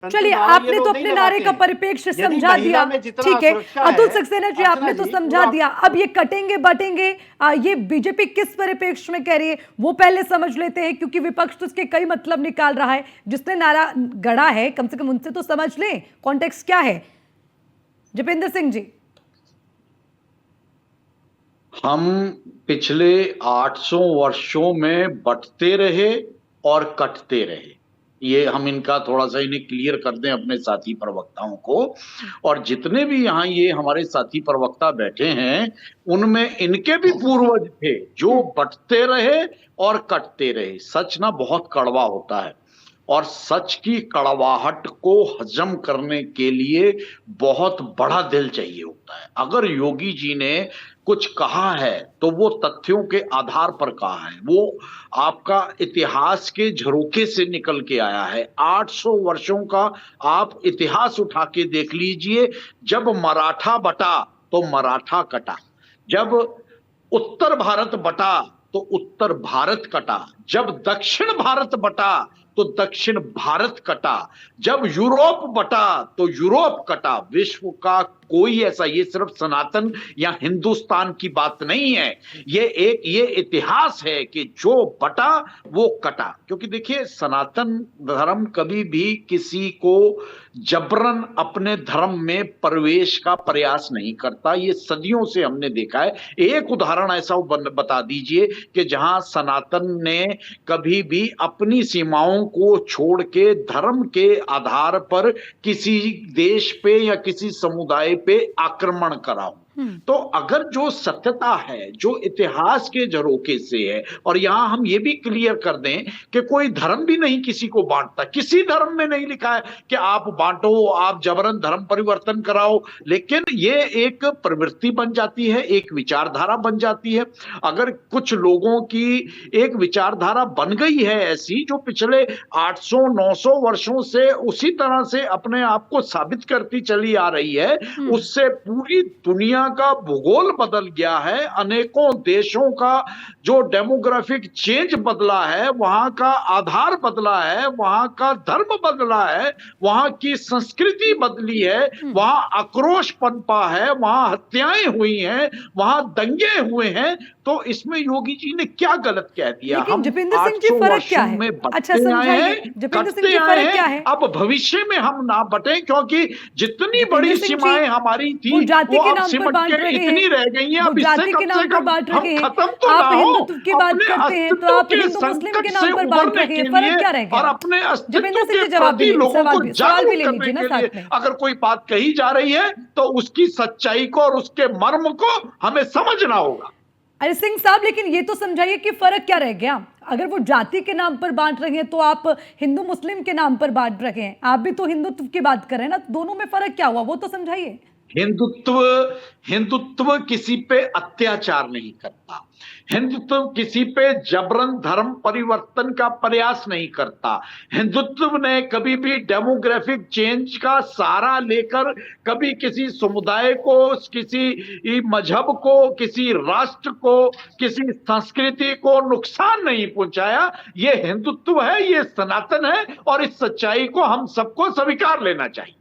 चलिए, आपने तो अपने नारे का परिप्रेक्ष्य समझा दिया, ठीक है। अतुल सक्सेना जी, आपने तो समझा दिया। अब ये कटेंगे बटेंगे, ये बीजेपी किस परिप्रेक्ष्य में कह रही है वो पहले समझ लेते हैं, क्योंकि विपक्ष तो उसके कई मतलब निकाल रहा है। जिसने नारा गढ़ा है कम से कम उनसे तो समझ लें कॉन्टेक्स्ट क्या है। जपेंद्र सिंह जी, हम पिछले 800 वर्षों में बंटते रहे और कटते रहे। ये हम इनका थोड़ा सा इन्हें क्लियर कर दें अपने साथी प्रवक्ताओं को। और जितने भी यहाँ ये हमारे साथी प्रवक्ता बैठे हैं, उनमें इनके भी पूर्वज थे जो बंटते रहे और कटते रहे। सच ना बहुत कड़वा होता है, और सच की कड़वाहट को हजम करने के लिए बहुत बड़ा दिल चाहिए होता है। अगर योगी जी ने कुछ कहा है तो वो तथ्यों के आधार पर कहा है। वो आपका इतिहास के झरोखे से निकल के आया है। 800 वर्षों का आप इतिहास उठा के देख लीजिए। जब मराठा बटा तो मराठा कटा, जब उत्तर भारत बटा तो उत्तर भारत कटा, जब दक्षिण भारत बटा तो दक्षिण भारत कटा, जब यूरोप बटा तो यूरोप कटा। विश्व का कोई ऐसा, ये सिर्फ सनातन या हिंदुस्तान की बात नहीं है, ये इतिहास है कि जो बटा वो कटा। क्योंकि देखिए, सनातन धर्म कभी भी किसी को जबरन अपने धर्म में प्रवेश का प्रयास नहीं करता। ये सदियों से हमने देखा है। एक उदाहरण ऐसा बता दीजिए कि जहां सनातन ने कभी भी अपनी सीमाओं को छोड़ के धर्म के आधार पर किसी देश पे या किसी समुदाय पे आक्रमण करा हो। तो अगर जो सत्यता है, जो इतिहास के झरोखे से है, और यहां हम ये भी क्लियर कर दें कि कोई धर्म भी नहीं किसी को बांटता। किसी धर्म में नहीं लिखा है कि आप बांटो, आप जबरन धर्म परिवर्तन कराओ। लेकिन ये एक प्रवृत्ति बन जाती है, एक विचारधारा बन जाती है। अगर कुछ लोगों की एक विचारधारा बन गई है ऐसी, जो पिछले 800-900 वर्षों से उसी तरह से अपने आप को साबित करती चली आ रही है, उससे पूरी दुनिया का भूगोल बदल गया है। अनेकों देशों का जो डेमोग्राफिक चेंज बदला है, वहां का आधार बदला है, वहां का धर्म बदला है, वहां की संस्कृति बदली है, वहां आक्रोश पनपा है, वहां हत्याएं हुई हैं, वहां दंगे हुए हैं। तो इसमें योगी जी ने क्या गलत कह दिया? लेकिन हम जपेंद्र सिंह जी 800 फर्क क्या वर्षों है? में अच्छा बटते आए समझाइए, हैं, जपेंद्र सिंह कटते जी आए फर्क क्या हैं। है? अब भविष्य में हम ना बटे, क्योंकि जितनी जपेंद्र बड़ी सिंह जी, सीमाएं हमारी वो थी जाति वो के अब नाम पर सिमट बांट के रहे हैं, इतनी रह गई हैं। वो अब इससे जाति के कम से नाम पर कम बांट हम रहे हैं। खत्म तो ना आप हो। हिंदुत्व की बात अपने करते हैं तो अस्तित्व आप के हिंदू मुस्लिम संकट के से नाम पर बांट उबरने रहे के हैं। लिए फर्क क्या रह और गया? अपने अस्तित्व जपेंद्र सिंह के जी जवाब प्रति भी ले, लोगों को सवाल भी जागरूक ले करने लीजिए ना के लिए साथ में। अगर कोई बात कही जा रही है तो उसकी सच्चाई को और उसके मर्म को हमें समझना होगा। अरे सिंह साहब, लेकिन ये तो समझाइए कि फर्क क्या रह गया? अगर वो जाति के नाम पर बांट रहे हैं तो आप हिंदू मुस्लिम के नाम पर बांट रहे हैं, आप भी तो हिंदुत्व की बात कर रहे हैं ना। दोनों में फर्क क्या हुआ वो तो समझाइए। हिंदुत्व हिंदुत्व किसी पे अत्याचार नहीं करता। हिंदुत्व किसी पे जबरन धर्म परिवर्तन का प्रयास नहीं करता। हिंदुत्व ने कभी भी डेमोग्राफिक चेंज का सहारा लेकर कभी किसी समुदाय को, किसी मजहब को, किसी राष्ट्र को, किसी संस्कृति को नुकसान नहीं पहुंचाया। ये हिंदुत्व है, ये सनातन है, और इस सच्चाई को हम सबको स्वीकार लेना चाहिए।